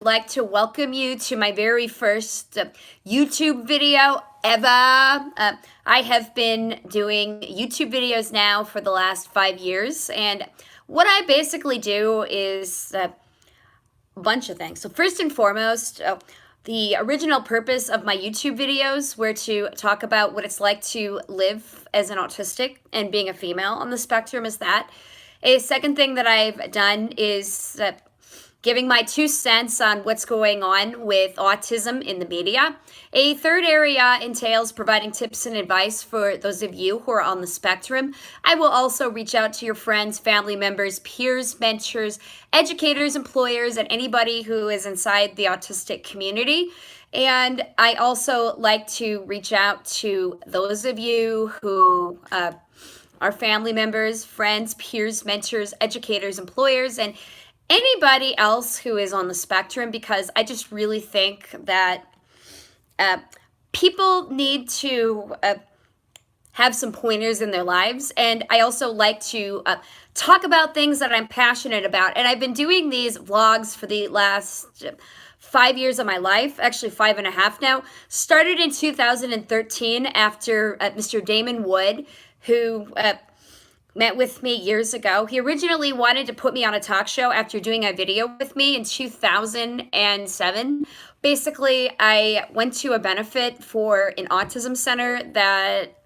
like to welcome you to my very first YouTube video ever. I have been doing YouTube videos now for the last 5 years, and what I basically do is a bunch of things. So first and foremost, the original purpose of my YouTube videos were to talk about what it's like to live as an autistic and being a female on the spectrum is that. A second thing that I've done is giving my 2 cents on what's going on with autism in the media. A third area entails providing tips and advice for those of you who are on the spectrum. I will also reach out to your friends, family members, peers, mentors, educators, employers, and anybody who is inside the autistic community. And I also like to reach out to those of you who are family members, friends, peers, mentors, educators, employers, and anybody else who is on the spectrum, because I just really think that people need to have some pointers in their lives. And I also like to talk about things that I'm passionate about. And I've been doing these vlogs for the last 5 years of my life, actually 5.5 now. Started in 2013 after Mr. Damon Wood, who met with me years ago. He originally wanted to put me on a talk show after doing a video with me in 2007. Basically, I went to a benefit for an autism center that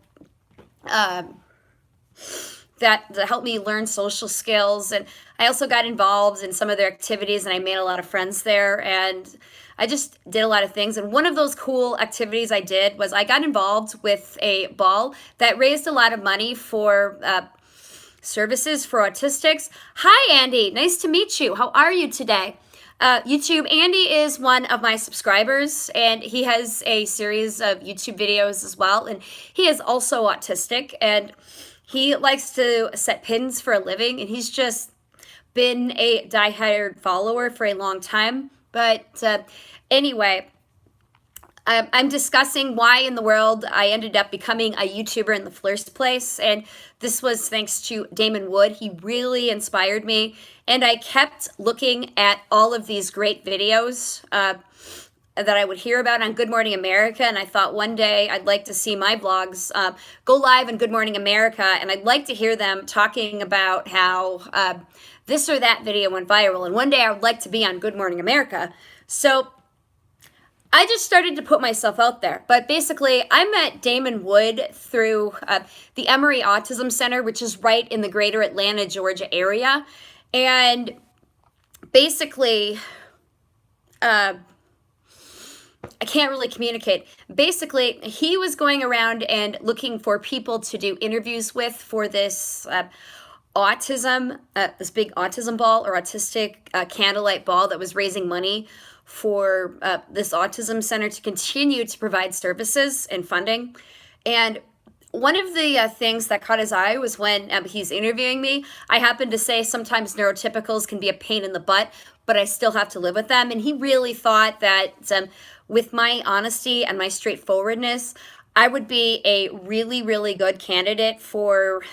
helped me learn social skills, and I also got involved in some of their activities, and I made a lot of friends there, and I just did a lot of things. And one of those cool activities I did was I got involved with a ball that raised a lot of money for services for autistics. Hi, Andy. Nice to meet you. How are you today? YouTube, Andy is one of my subscribers, and he has a series of YouTube videos as well, and he is also autistic, and he likes to set pins for a living, and he's just been a diehard follower for a long time. But anyway, I'm discussing why in the world I ended up becoming a YouTuber in the first place, and this was thanks to Damon Wood. He really inspired me, and I kept looking at all of these great videos that I would hear about on Good Morning America, and I thought one day I'd like to see my vlogs go live on Good Morning America, and I'd like to hear them talking about how this or that video went viral, and one day I would like to be on Good Morning America. So I just started to put myself out there. But basically, I met Damon Wood through the Emory Autism Center, which is right in the greater Atlanta, Georgia area. And basically, I can't really communicate. Basically, he was going around and looking for people to do interviews with for this this big autism ball or autistic candlelight ball that was raising money for this autism center to continue to provide services and funding. And one of the things that caught his eye was when he's interviewing me, I happened to say sometimes neurotypicals can be a pain in the butt, but I still have to live with them. And he really thought that with my honesty and my straightforwardness, I would be a really, really good candidate for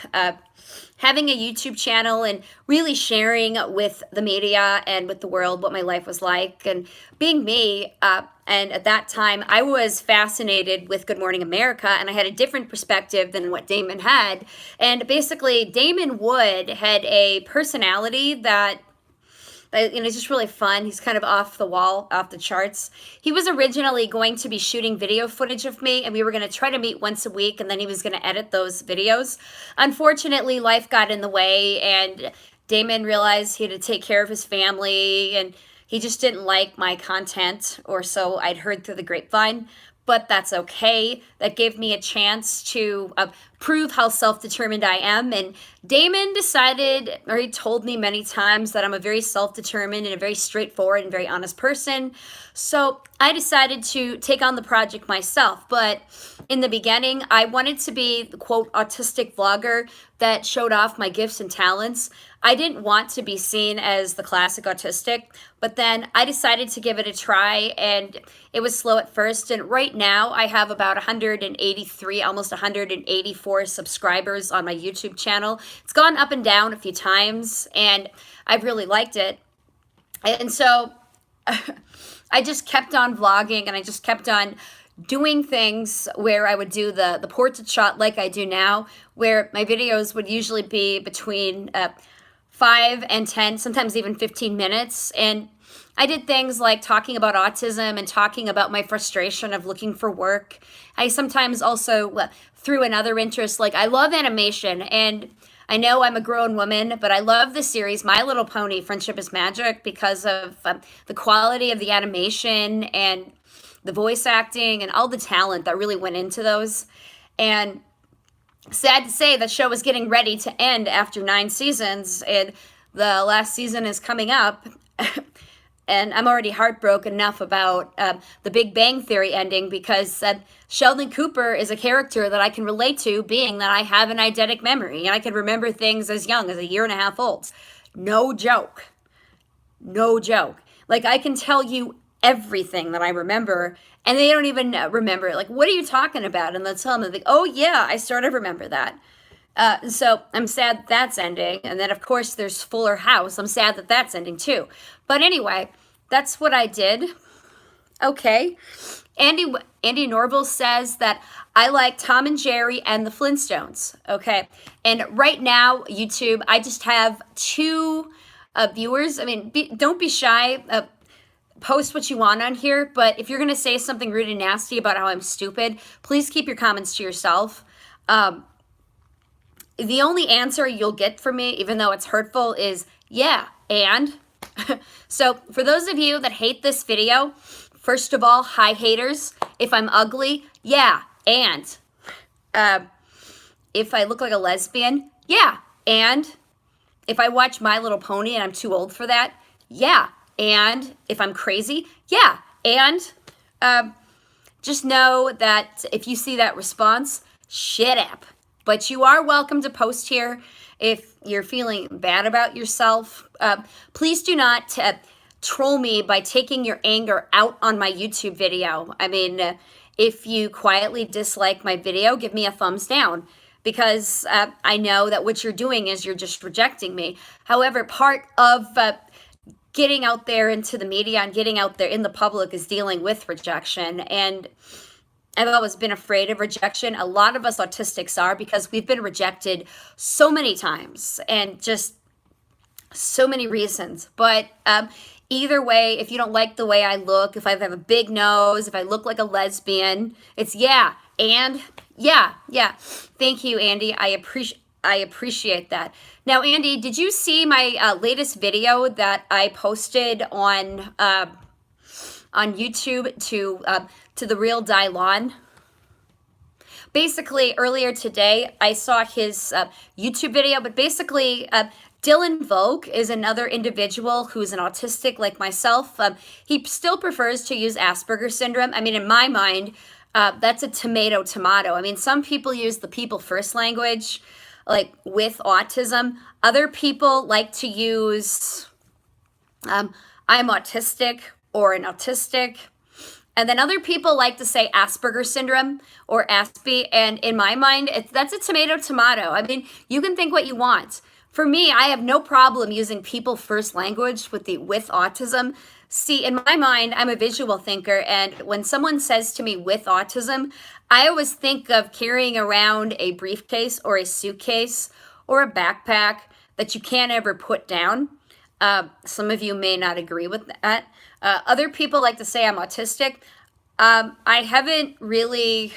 having a YouTube channel and really sharing with the media and with the world what my life was like and being me. And at that time, I was fascinated with Good Morning America, and I had a different perspective than what Damon had. And basically, Damon Wood had a personality that it's just really fun. He's kind of off the wall, off the charts. He was originally going to be shooting video footage of me, and we were going to try to meet once a week, and then he was going to edit those videos. Unfortunately, life got in the way, and Damon realized he had to take care of his family, and he just didn't like my content, or so I'd heard through the grapevine. But that's okay. That gave me a chance to prove how self-determined I am. And Damon decided, or he told me many times, that I'm a very self-determined and a very straightforward and very honest person. So I decided to take on the project myself. But in the beginning, I wanted to be the quote autistic vlogger that showed off my gifts and talents. I didn't want to be seen as the classic autistic, but then I decided to give it a try, and it was slow at first. And right now I have about 183, almost 184 subscribers on my YouTube channel. It's gone up and down a few times, and I've really liked it. And so I just kept on vlogging, and I just kept on doing things where I would do the portrait shot like I do now, where my videos would usually be between 5 and 10, sometimes even 15 minutes. And I did things like talking about autism and talking about my frustration of looking for work. I sometimes also threw in other interests, like I love animation, and I know I'm a grown woman, but I love the series My Little Pony: Friendship is Magic because of the quality of the animation and the voice acting and all the talent that really went into those. And sad to say, the show is getting ready to end after 9 seasons, and the last season is coming up. And I'm already heartbroken enough about the Big Bang Theory ending because Sheldon Cooper is a character that I can relate to, being that I have an eidetic memory and I can remember things as young as a year and a half old. No joke. No joke. Like, I can tell you everything that I remember, and they don't even remember it. Like, what are you talking about? And they'll tell them, like, oh yeah, I sort of remember that. So I'm sad that's ending. And then, of course, there's Fuller House. I'm sad that that's ending too. But anyway, that's what I did. Okay. Andy Norville says that I like Tom and Jerry and the Flintstones. Okay. And right now, YouTube, I just have 2 viewers. I mean, don't be shy. Post what you want on here. But if you're going to say something rude and nasty about how I'm stupid, please keep your comments to yourself. The only answer you'll get from me, even though it's hurtful, is yeah, and. So for those of you that hate this video, first of all, hi haters. If I'm ugly, yeah, and. If I look like a lesbian, yeah, and. If I watch My Little Pony and I'm too old for that, yeah, and. If I'm crazy, yeah, and. Just know that if you see that response, shut up. But you are welcome to post here if you're feeling bad about yourself. Please do not troll me by taking your anger out on my YouTube video. I mean, if you quietly dislike my video, give me a thumbs down, because I know that what you're doing is you're just rejecting me. However, part of getting out there into the media and getting out there in the public is dealing with rejection. And I've always been afraid of rejection. A lot of us autistics are, because we've been rejected so many times and just so many reasons. But either way, if you don't like the way I look, if I have a big nose, if I look like a lesbian, it's yeah, and yeah. Thank you, Andy. I appreciate that. Now, Andy, did you see my latest video that I posted on YouTube to the real Dylon? Basically, earlier today, I saw his YouTube video, but basically, Dylan Vogue is another individual who's an autistic like myself. He still prefers to use Asperger's syndrome. I mean, in my mind, that's a tomato. I mean, some people use the people first language, like with autism. Other people like to use I'm autistic or an autistic. And then other people like to say Asperger's syndrome or Aspie. And in my mind, that's a tomato. I mean, you can think what you want. For me, I have no problem using people first language with autism. See, in my mind, I'm a visual thinker. And when someone says to me with autism, I always think of carrying around a briefcase or a suitcase or a backpack that you can't ever put down. Some of you may not agree with that. Other people like to say I'm autistic. I haven't really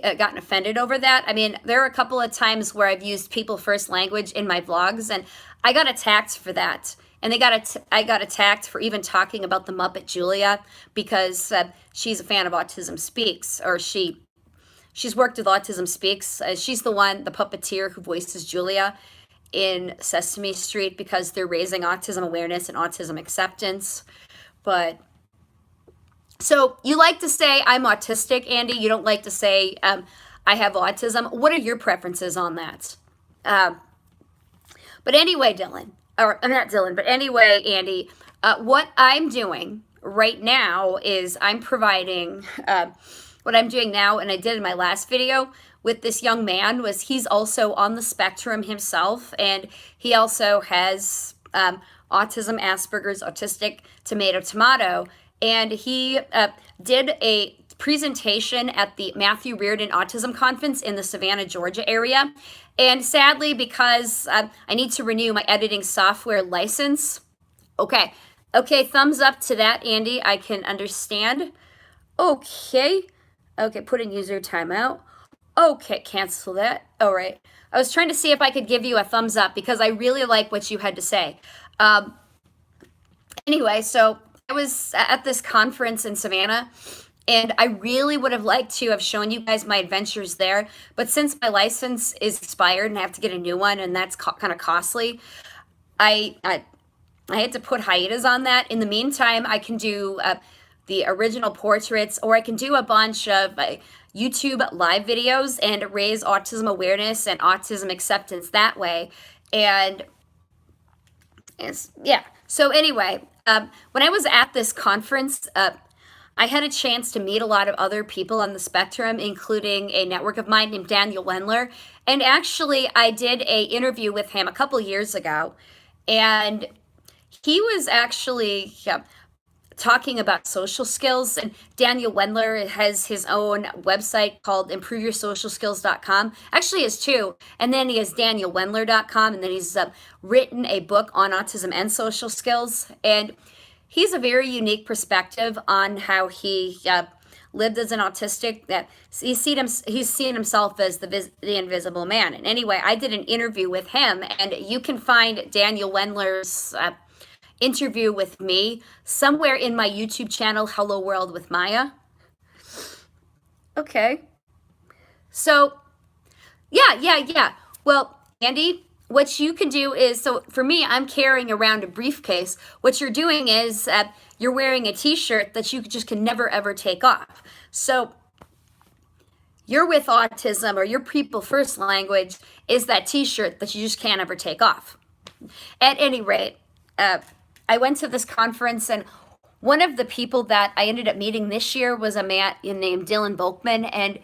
gotten offended over that. I mean, there are a couple of times where I've used people first language in my vlogs, and I got attacked for that. And I got attacked for even talking about the Muppet Julia, because she's a fan of Autism Speaks, or she's worked with Autism Speaks. She's the puppeteer who voices Julia in Sesame Street, because they're raising autism awareness and autism acceptance. But so you like to say I'm autistic, Andy. You don't like to say I have autism. What are your preferences on that? But anyway, Dylan. Or not Dylan, but anyway, Andy, what I'm doing right now is I'm providing what I'm doing now, and I did in my last video with this young man, was he's also on the spectrum himself, and he also has autism, Asperger's, autistic, tomato, tomato, and he did a presentation at the Matthew Reardon Autism Conference in the Savannah, Georgia area. And sadly, because I need to renew my editing software license. Okay, thumbs up to that, Andy. I can understand. Okay, put in user timeout. Okay, cancel that. All right. I was trying to see if I could give you a thumbs up because I really like what you had to say. Anyway, so I was at this conference in Savannah, and I really would have liked to have shown you guys my adventures there. But since my license is expired and I have to get a new one, and that's kind of costly, I had to put hiatus on that. In the meantime, I can do the original portraits, or I can do a bunch of YouTube live videos and raise autism awareness and autism acceptance that way. And yeah. So anyway, when I was at this conference, I had a chance to meet a lot of other people on the spectrum, including a network of mine named Daniel Wendler. And actually, I did a interview with him a couple years ago, and he was actually talking about social skills. And Daniel Wendler has his own website called improveyoursocialskills.com. Actually, he has two. And then he has danielwendler.com. And then he's written a book on autism and social skills. And he's a very unique perspective on how he lived as an autistic. That he's seen himself as the invisible man. And anyway, I did an interview with him. And you can find Daniel Wendler's interview with me somewhere in my YouTube channel, Hello World with Miyah. Okay. So, yeah. Well, Andy, what you can do is, so for me, I'm carrying around a briefcase. What you're doing is you're wearing a t-shirt that you just can never, ever take off. So you're with autism, or your people first language is that t-shirt that you just can't ever take off. At any rate, I went to this conference, and one of the people that I ended up meeting this year was a man named Dylan Volkman, I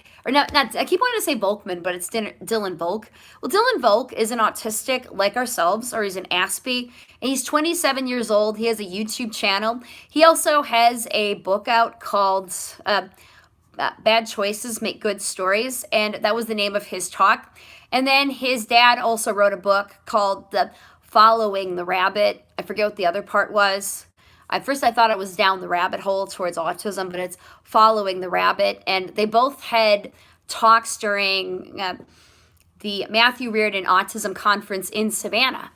keep wanting to say Volkman, but it's Dylan Volk. Well, Dylan Volk is an autistic like ourselves, or he's an Aspie, and he's 27 years old. He has a YouTube channel. He also has a book out called Bad Choices Make Good Stories, and that was the name of his talk. And then his dad also wrote a book called Following the Rabbit. I forget what the other part was. At first I thought it was Down the Rabbit Hole towards autism, but it's Following the Rabbit. And they both had talks during the Matthew Reardon Autism Conference in Savannah.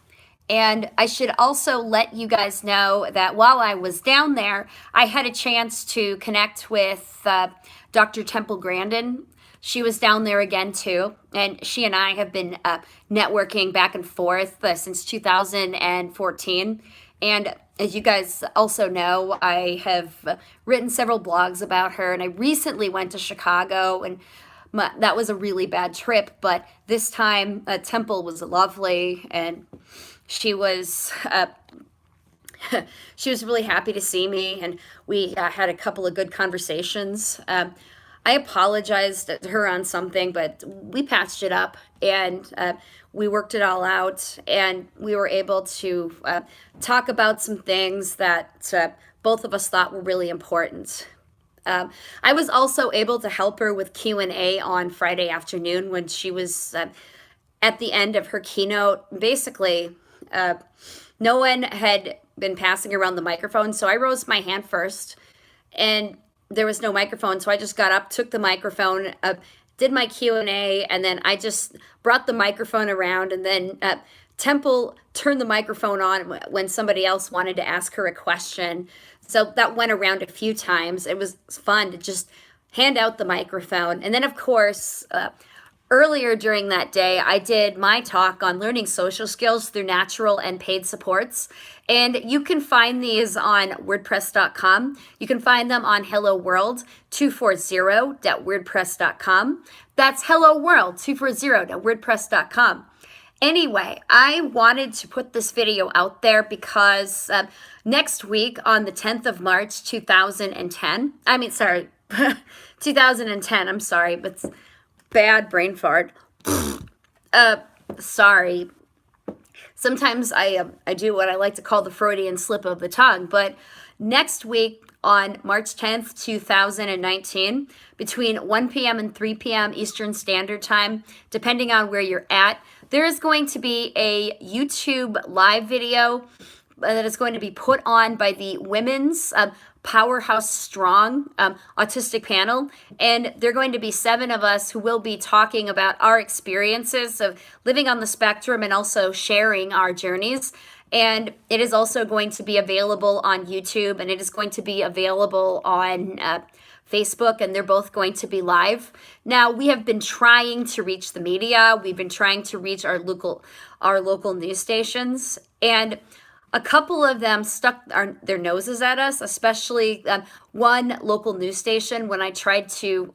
And I should also let you guys know that while I was down there, I had a chance to connect with Dr. Temple Grandin. She was down there again too, and she and I have been networking back and forth since 2014. And as you guys also know, I have written several blogs about her, and I recently went to Chicago, and that was a really bad trip, but this time Temple was lovely, and she was really happy to see me, and we had a couple of good conversations. I apologized to her on something, but we patched it up, and we worked it all out, and we were able to talk about some things that both of us thought were really important. I was also able to help her with Q&A on Friday afternoon when she was at the end of her keynote. Basically, no one had been passing around the microphone, so I raised my hand first, and there was no microphone, so I just got up, took the microphone, did my Q&A, and then I just brought the microphone around, and then Temple turned the microphone on when somebody else wanted to ask her a question. So that went around a few times. It was fun to just hand out the microphone. And then, of course, earlier during that day, I did my talk on learning social skills through natural and paid supports. And you can find these on Wordpress.com. You can find them on helloworld240.wordpress.com. That's helloworld240.wordpress.com. Anyway, I wanted to put this video out there because next week on the 10th of March, 2010, I'm sorry, but it's bad brain fart. Sorry. Sometimes I do what I like to call the Freudian slip of the tongue. But next week on March 10th, 2019, between 1 p.m. and 3 p.m. Eastern Standard Time, depending on where you're at, there is going to be a YouTube live video that is going to be put on by the Women's Powerhouse Strong Autistic panel. And there are going to be 7 of us who will be talking about our experiences of living on the spectrum and also sharing our journeys. And it is also going to be available on YouTube, and it is going to be available on Facebook, and they're both going to be live. Now, we have been trying to reach the media. We've been trying to reach our local news stations, and a couple of them stuck their noses at us, especially one local news station when I tried to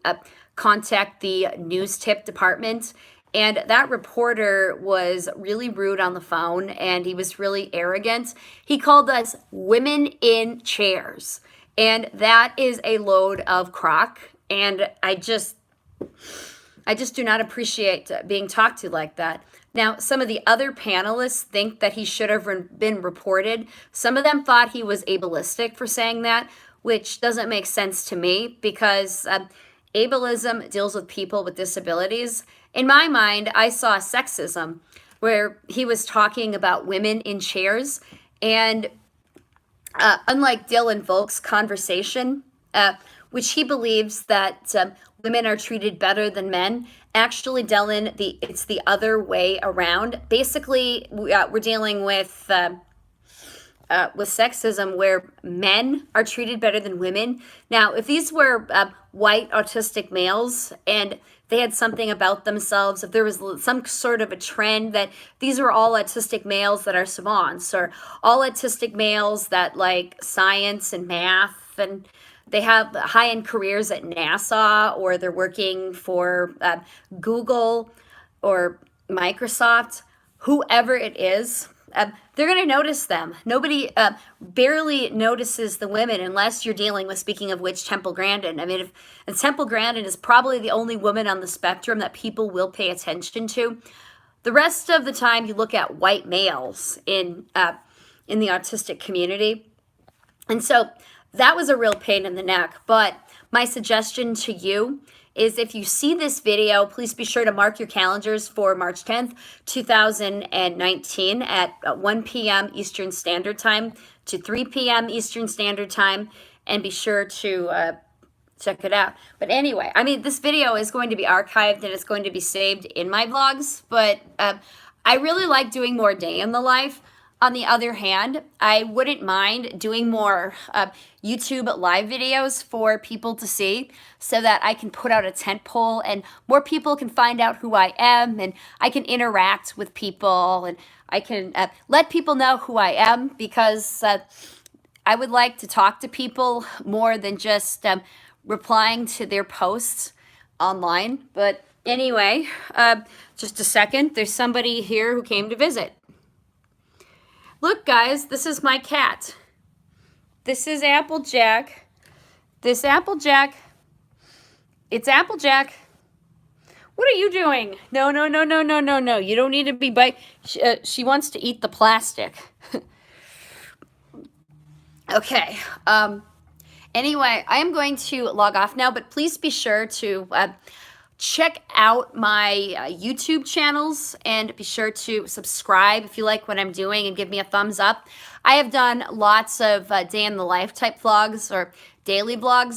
contact the news tip department. And that reporter was really rude on the phone, and he was really arrogant. He called us women in chairs, and that is a load of crock. And I just do not appreciate being talked to like that. Now, some of the other panelists think that he should have been reported. Some of them thought he was ableistic for saying that, which doesn't make sense to me because ableism deals with people with disabilities. In my mind, I saw sexism where he was talking about women in chairs. And unlike Dylan Volk's conversation, which he believes that women are treated better than men. Actually, Dylan, it's the other way around. Basically, we're dealing with sexism where men are treated better than women. Now, if these were white autistic males and they had something about themselves, if there was some sort of a trend that these are all autistic males that are savants, or all autistic males that like science and math, and they have high-end careers at NASA, or they're working for Google or Microsoft, whoever it is, they're going to notice them. Nobody barely notices the women unless you're dealing with, speaking of which, Temple Grandin. I mean, and Temple Grandin is probably the only woman on the spectrum that people will pay attention to. The rest of the time, you look at white males in the autistic community. And so that was a real pain in the neck. But my suggestion to you is if you see this video, please be sure to mark your calendars for March 10th, 2019 at 1 p.m. Eastern Standard Time to 3 p.m. Eastern Standard Time, and be sure to check it out. But anyway, I mean, this video is going to be archived and it's going to be saved in my vlogs, but I really like doing more day in the life. On the other hand, I wouldn't mind doing more YouTube live videos for people to see so that I can put out a tent pole and more people can find out who I am, and I can interact with people, and I can let people know who I am, because I would like to talk to people more than just replying to their posts online. But anyway, just a second. There's somebody here who came to visit. Look, guys, this is my cat. This is Applejack. It's Applejack. What are you doing? No. You don't need to be she wants to eat the plastic. Okay. Anyway, I am going to log off now, but please be sure to check out my YouTube channels, and be sure to subscribe if you like what I'm doing, and give me a thumbs up. I have done lots of day in the life type vlogs or daily vlogs.